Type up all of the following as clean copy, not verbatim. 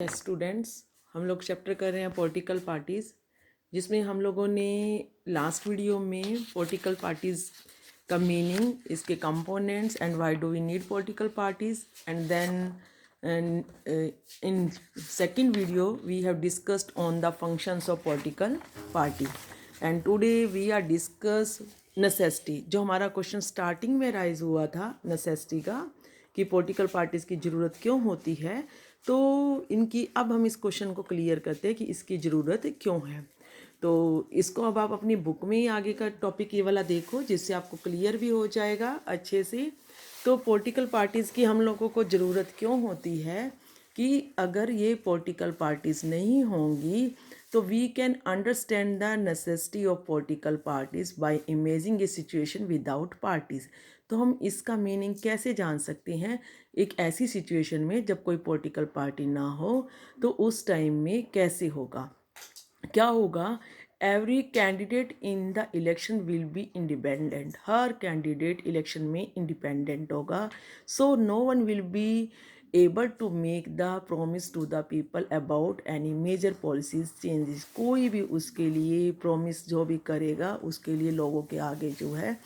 Students, हम लोग chapter कर रहे हैं पॉलिटिकल पार्टीज़, जिसमें हम लोगों ने लास्ट वीडियो में पॉलिटिकल पार्टीज़ का मीनिंग, इसके components and why do we need political parties, and then in second video we have discussed on the functions of political party, and today we are discuss necessity. जो हमारा question starting में rise हुआ था necessity का कि political parties की ज़रूरत क्यों होती है, तो इनकी अब हम इस क्वेश्चन को क्लियर करते हैं कि इसकी ज़रूरत क्यों है। तो इसको अब आप अपनी बुक में ही आगे का टॉपिक ये वाला देखो, जिससे आपको क्लियर भी हो जाएगा अच्छे से। तो पॉलिटिकल पार्टीज़ की हम लोगों को ज़रूरत क्यों होती है कि अगर ये पॉलिटिकल पार्टीज़ नहीं होंगी तो we can understand the necessity of political parties by imaging a situation without parties. तो हम इसका मीनिंग कैसे जान सकते हैं एक ऐसी सिचुएशन में जब कोई पॉलिटिकल पार्टी ना हो, तो उस टाइम में कैसे होगा, क्या होगा। Every candidate in the election will be independent. हर कैंडिडेट इलेक्शन में इंडिपेंडेंट होगा। So no one will be able to make the promise to the people about any major policies changes. कोई भी उसके लिए प्रॉमिस जो भी करेगा उसके लिए लोगों के आगे जो है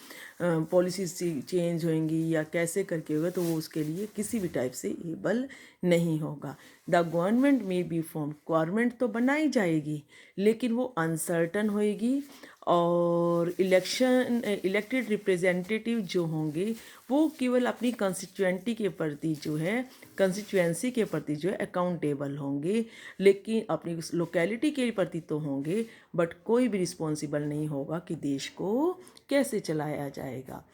पॉलिसीज चेंज होंगी या कैसे करके होगा, तो वो उसके लिए किसी भी टाइप से एबल नहीं होगा। द गवर्नमेंट में बी फॉर्म, गवर्नमेंट तो बनाई जाएगी लेकिन वो अनसर्टन होएगी, और इलेक्टेड रिप्रेजेंटेटिव जो होंगे वो केवल अपनी कंस्टिट्यूएंसी के प्रति जो है अकाउंटेबल होंगे, लेकिन अपनी लोकेलिटी के प्रति तो होंगे, बट कोई भी रिस्पॉन्सिबल नहीं होगा कि देश को कैसे चलाया जाएगा।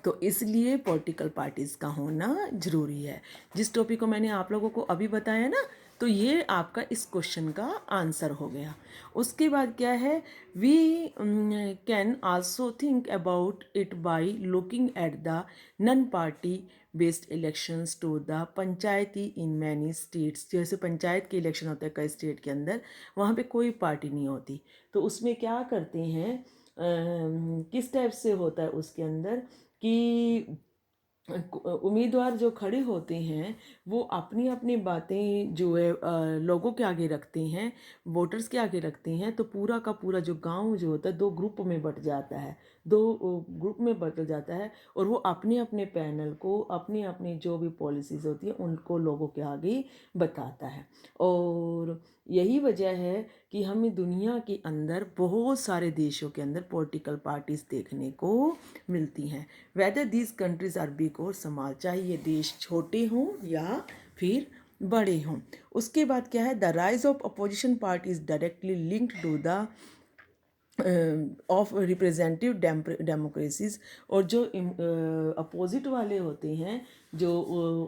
तो इसलिए पॉलिटिकल पार्टीज़ का होना ज़रूरी है। जिस टॉपिक को मैंने आप लोगों को अभी बताया ना, तो ये आपका इस क्वेश्चन का आंसर हो गया। उसके बाद क्या है, we can also think about it by looking at the non party based elections to the panchayati in many states. जैसे पंचायत के इलेक्शन होते हैं कई स्टेट के अंदर, वहाँ पे कोई पार्टी नहीं होती, तो उसमें क्या करते हैं, किस टाइप से होता है उसके अंदर कि उम्मीदवार जो खड़े होते हैं वो अपनी अपनी बातें जो है लोगों के आगे रखते हैं, वोटर्स के आगे रखते हैं। तो पूरा का पूरा जो गांव जो होता है दो ग्रुप में बट जाता है, दो ग्रुप में बट जाता है, और वो अपने अपने पैनल को अपनी अपनी जो भी पॉलिसीज़ होती है उनको लोगों के आगे बताता है। और यही वजह है कि हमें दुनिया के अंदर बहुत सारे देशों के अंदर पॉलिटिकल पार्टीज़ देखने को मिलती हैं, whether these countries are big or small, चाहे ये देश छोटे हों या फिर बड़े हों। उसके बाद क्या है, the rise of opposition party is directly linked to the of representative democracies. और जो अपोजिट वाले होते हैं जो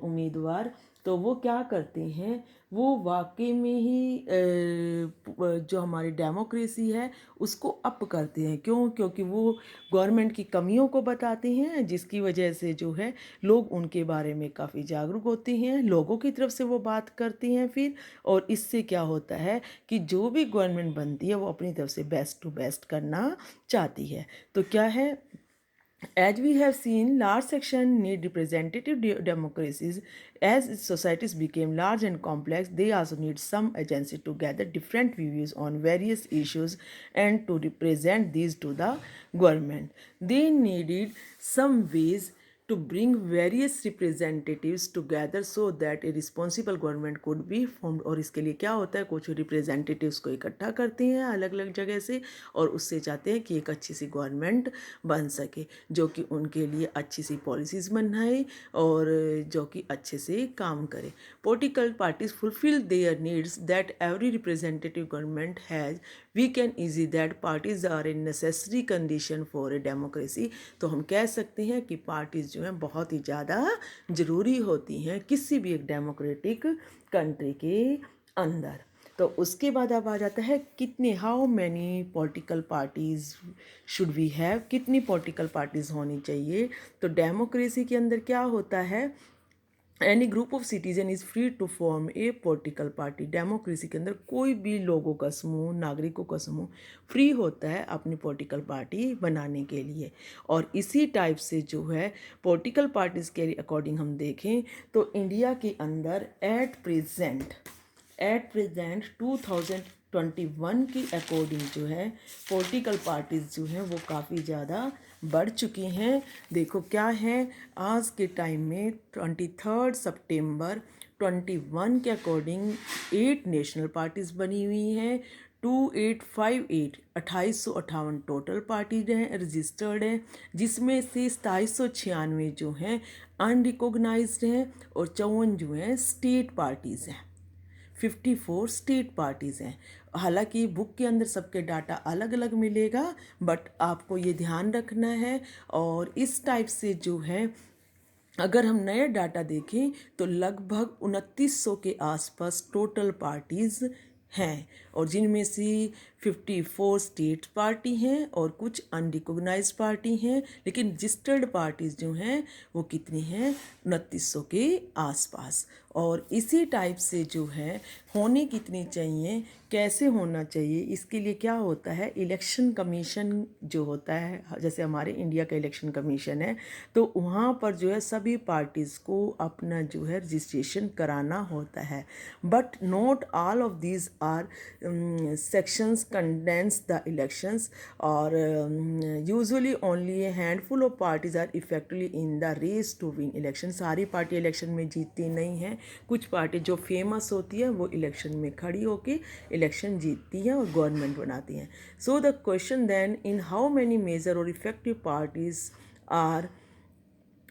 उम्मीदवार, तो वो क्या करते हैं, वो वाकई में ही जो हमारी डेमोक्रेसी है उसको अप करते हैं। क्यों? क्योंकि वो गवर्नमेंट की कमियों को बताते हैं, जिसकी वजह से जो है लोग उनके बारे में काफ़ी जागरूक होते हैं, लोगों की तरफ से वो बात करते हैं फिर। और इससे क्या होता है कि जो भी गवर्नमेंट बनती है वो अपनी तरफ से बेस्ट टू बेस्ट करना चाहती है। तो क्या है, as we have seen, large section need representative democracies. As societies became large and complex, they also need some agency to gather different views on various issues and to represent these to the government. They needed some ways to bring various representatives together so that a responsible government could be formed। और इसके लिए क्या होता है, कुछ representatives को इकट्ठा करते हैं अलग अलग जगह से, और उससे चाहते हैं कि एक अच्छी सी गवर्नमेंट बन सके जो कि उनके लिए अच्छी सी पॉलिसीज़ बनाए और जो कि अच्छे से काम करे। Political parties fulfil their needs that every representative government has. We can easy that parties are a necessary condition for a democracy. तो हम कह सकते हैं कि पार्टीज़ जो हैं बहुत ही ज़्यादा ज़रूरी होती हैं किसी भी एक डेमोक्रेटिक कंट्री के अंदर। तो उसके बाद अब आ जाता है कितने, how many political parties should we have, कितनी पॉलिटिकल पार्टीज़ होनी चाहिए। तो डेमोक्रेसी के अंदर क्या होता है, any group of citizen is free to form a political party. Democracy के अंदर कोई भी लोगों का समूह, नागरिकों का समूह फ्री होता है अपनी पॉलिटिकल पार्टी बनाने के लिए। और इसी टाइप से जो है पॉलिटिकल पार्टीज़ के अकॉर्डिंग हम देखें तो इंडिया के अंदर एट प्रेजेंट एट प्रेजेंट 2021 की अकॉर्डिंग जो है पॉलिटिकल पार्टीज़ जो हैं वो काफ़ी ज़्यादा बढ़ चुकी हैं। देखो क्या है, आज के टाइम में 23 सितंबर 21 के अकॉर्डिंग 8 नेशनल पार्टीज़ बनी हुई हैं। 2858 2858 टोटल पार्टीज हैं, रजिस्टर्ड हैं, जिसमें से 2796 जो हैं अनरिकॉग्नाइज्ड हैं और 54 जो हैं स्टेट पार्टीज़ हैं। 54 स्टेट पार्टीज़ हैं। हालांकि बुक के अंदर सबके डाटा अलग अलग मिलेगा, बट आपको ये ध्यान रखना है। और इस टाइप से जो है अगर हम नए डाटा देखें तो लगभग 2900 के आसपास टोटल पार्टीज़ हैं, और जिनमें से 54 स्टेट पार्टी हैं और कुछ अनरिकॉग्नाइज्ड पार्टी हैं। लेकिन रजिस्टर्ड पार्टीज़ जो हैं वो कितनी हैं, 2900 के आसपास। और इसी टाइप से जो है होने कितनी चाहिए, कैसे होना चाहिए, इसके लिए क्या होता है, इलेक्शन कमीशन जो होता है, जैसे हमारे इंडिया का इलेक्शन कमीशन है, तो वहाँ पर जो है सभी पार्टीज़ को अपना जो है रजिस्ट्रेशन कराना होता है। But not all of these are sections condense the elections, or usually only a handful of parties are effectively in the race to win election। सारी पार्टी इलेक्शन में जीतती नहीं हैं, कुछ पार्टी जो फेमस होती है वो इलेक्शन में खड़ी होकर इलेक्शन जीतती हैं और गवर्नमेंट बनाती हैं। So the question then, in how many major और effective parties are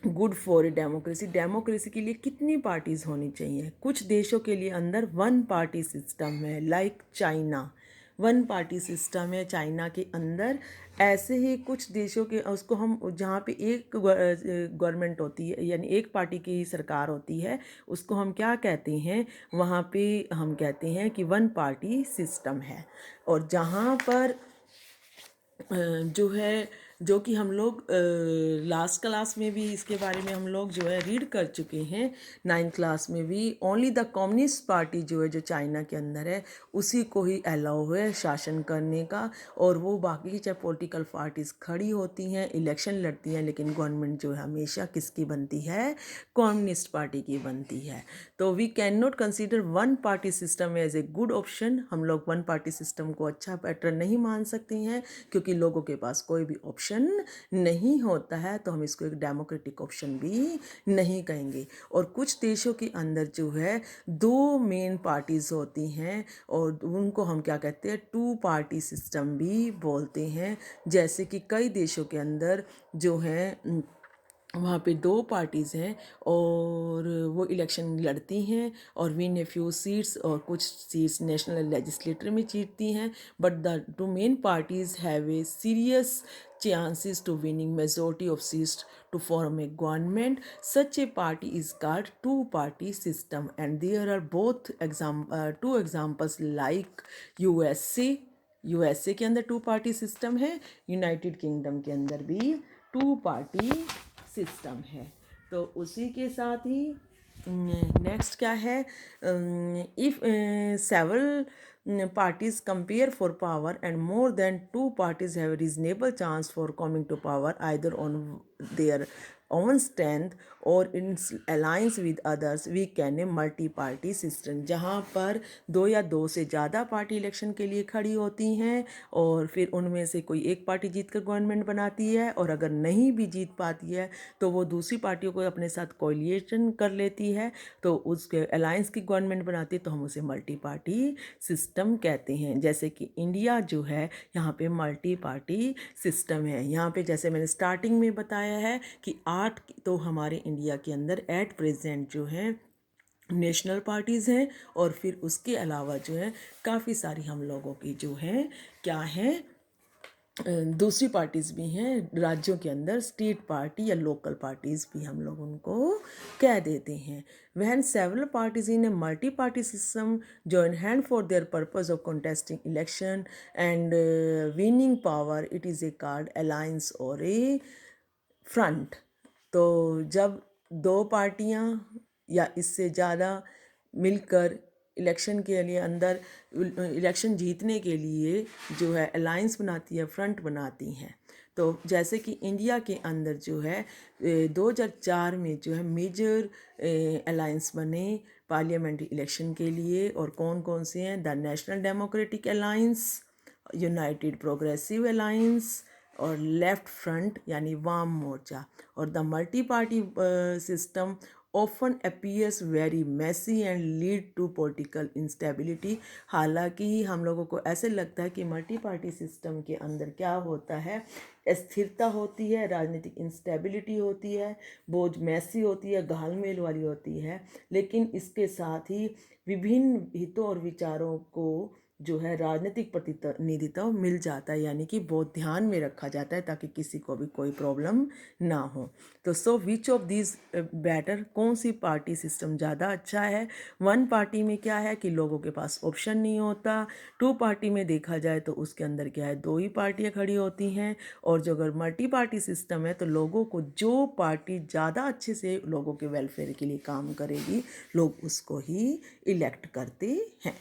good for a democracy, democracy के लिए कितनी पार्टीज़ होनी चाहिए। कुछ देशों के लिए अंदर वन पार्टी सिस्टम है, like China, one party system है चाइना के अंदर। ऐसे ही कुछ देशों के, उसको हम जहाँ पे एक गवर्नमेंट होती है, यानी एक पार्टी की सरकार होती है, उसको हम क्या कहते हैं, वहाँ पे हम कहते हैं कि वन पार्टी सिस्टम है। और जहाँ पर जो है, जो कि हम लोग लास्ट क्लास में भी इसके बारे में हम लोग जो है रीड कर चुके हैं, 9th क्लास में भी। ओनली द कम्युनिस्ट पार्टी जो है, जो चाइना के अंदर है, उसी को ही अलाउ है शासन करने का। और वो बाकी की चाहे पॉलिटिकल पार्टीज़ खड़ी होती हैं, इलेक्शन लड़ती हैं, लेकिन गवर्नमेंट जो है हमेशा किसकी बनती है, कम्युनिस्ट पार्टी की बनती है। तो we can not consider one party system as a good option. हम लोग वन पार्टी सिस्टम को अच्छा पैटर्न नहीं मान सकते हैं, क्योंकि लोगों के पास कोई भी ऑप्शन नहीं होता है, तो हम इसको एक डेमोक्रेटिक ऑप्शन भी नहीं कहेंगे। और कुछ देशों के अंदर जो है 2 मेन पार्टीज़ होती हैं, और उनको हम क्या कहते हैं, 2 पार्टी सिस्टम भी बोलते हैं। जैसे कि कई देशों के अंदर जो है वहाँ पे 2 पार्टीज़ हैं और वो इलेक्शन लड़ती हैं और विन ए फ्यू सीट्स, और कुछ सीट्स नेशनल लेजिस्लेटर में जीतती हैं। But the 2 main parties have a serious chances to winning majority of seats to form a government. Such a party is called two party system, and there are both two examples like USA के अंदर 2 party system है, United kingdom के अंदर भी 2 party system है। तो उसी के साथ ही नेक्स्ट क्या है, if several parties compare for power and more than 2 parties have a reasonable chance for coming to power, either on their own strength or in alliance with others, we can a multi party system। जहाँ पर 2 या 2 से ज़्यादा party election के लिए खड़ी होती हैं, और फिर उनमें से कोई एक पार्टी जीत कर गवर्नमेंट बनाती है, और अगर नहीं भी जीत पाती है तो वो दूसरी पार्टियों को अपने साथ कोलिएशन कर लेती है, तो उसके अलायंस की गवर्नमेंट बनाती है, तो हम उसे मल्टी पार्टी सिस्टम कहते हैं। जैसे कि इंडिया जो है, यहाँ पे मल्टी पार्टी सिस्टम है। यहाँ पे जैसे मैंने स्टार्टिंग में बताया है कि 8 तो हमारे इंडिया के अंदर एट प्रेजेंट जो है नेशनल पार्टीज़ हैं, और फिर उसके अलावा जो है काफ़ी सारी हम लोगों की जो है क्या है, दूसरी पार्टीज़ भी हैं राज्यों के अंदर, स्टेट पार्टी या लोकल पार्टीज़ भी हम लोग उनको कह देते हैं। When several parties in a multi party system join hand for their purpose of contesting election and winning power, it is a card alliance or a front. तो जब 2 पार्टियां या इससे ज़्यादा मिलकर इलेक्शन के लिए अंदर इलेक्शन जीतने के लिए जो है अलायंस बनाती है, फ्रंट बनाती हैं। तो जैसे कि इंडिया के अंदर जो है 2004 में जो है मेजर अलायंस बने पार्लियामेंट्री इलेक्शन के लिए। और कौन कौन से हैं? The national democratic alliance, United progressive alliance और लेफ्ट फ्रंट यानी वाम मोर्चा। और the multi party system often appears very messy and lead to political instability। हालांकि हम लोगों को ऐसे लगता है कि मल्टी पार्टी सिस्टम के अंदर क्या होता है, अस्थिरता होती है, राजनीतिक इंस्टेबिलिटी होती है, बहुत मैसी होती है, घालमेल वाली होती है। लेकिन इसके साथ ही विभिन्न हितों और विचारों को जो है राजनीतिक प्रतिनिधित्व मिल जाता है, यानी कि बहुत ध्यान में रखा जाता है ताकि किसी को भी कोई प्रॉब्लम ना हो। तो सो विच ऑफ दिस बेटर, कौन सी पार्टी सिस्टम ज़्यादा अच्छा है? वन पार्टी में क्या है कि लोगों के पास ऑप्शन नहीं होता। टू पार्टी में देखा जाए तो उसके अंदर क्या है, दो ही पार्टियां खड़ी होती हैं। और जो अगर मल्टी पार्टी सिस्टम है तो लोगों को जो पार्टी ज़्यादा अच्छे से लोगों के वेलफेयर के लिए काम करेगी, लोग उसको ही इलेक्ट करते हैं।